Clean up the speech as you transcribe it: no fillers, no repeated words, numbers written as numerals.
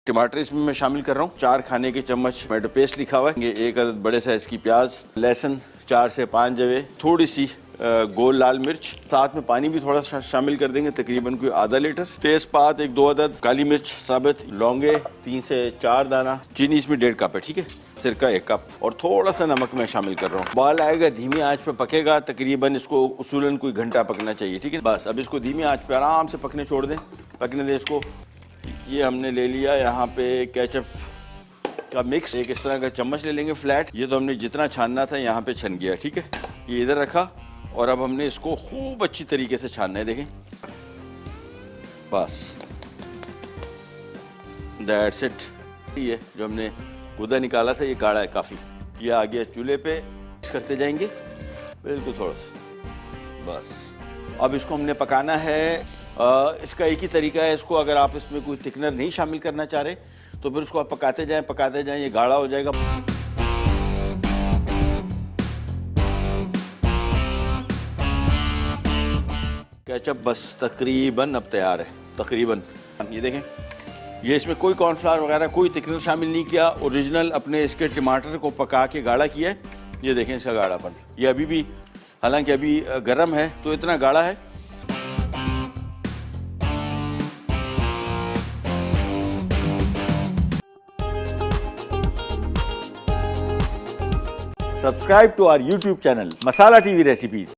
टमाटर इसमें मैं शामिल कर रहा हूँ। 4 खाने के चम्मच टमाटो पेस्ट लिखा हुआ है। ये 1 अदद बड़े साइज की प्याज, लहसुन 4 से 5 जवे, थोड़ी सी गोल लाल मिर्च, साथ में पानी भी थोड़ा सा शामिल कर देंगे, तकरीबन कोई आधा लीटर। तेजपात 1-2 अदद, काली मिर्च साबित, लौंगे 3 से 4 दाना, चीनी इसमें 1.5 कप है, ठीक है। सिरका 1 कप और थोड़ा सा नमक मैं शामिल कर रहा हूँ। उबाल आएगा, धीमी आंच पे पकेगा, तकरीबन इसको उसूलन कोई घंटा पकना चाहिए, ठीक है। बस अब इसको धीमी आंच पे आराम से पकने छोड़ दें, पकने दें इसको। ये हमने ले लिया यहाँ पे केचप का मिक्स, एक इस तरह का चम्मच ले लेंगे फ्लैट। ये तो हमने जितना छानना था यहाँ पे छन गया, ठीक है। ये इधर रखा और अब हमने इसको खूब अच्छी तरीके से छानना है, देखें। बस दैट्स इट। ये जो हमने गुदा निकाला था ये गाढ़ा है काफ़ी। ये आ गया चूल्हे पे, मिक्स करते जाएंगे बिल्कुल थोड़ा सा। बस अब इसको हमने पकाना है। इसका एक ही तरीका है, इसको अगर आप इसमें कोई थिकनर नहीं शामिल करना चाह रहे तो फिर उसको आप पकाते जाएं, ये गाढ़ा हो जाएगा। केचप बस तकरीबन अब तैयार है, तकरीबन। ये देखें, ये इसमें कोई कॉर्नफ्लावर वगैरह कोई थिकनर शामिल नहीं किया, ओरिजिनल अपने इसके टमाटर को पका के गाढ़ा किया है। ये देखें इसका गाढ़ापन, ये अभी भी हालांकि अभी गर्म है तो इतना गाढ़ा है। Subscribe to our YouTube channel Masala TV recipes.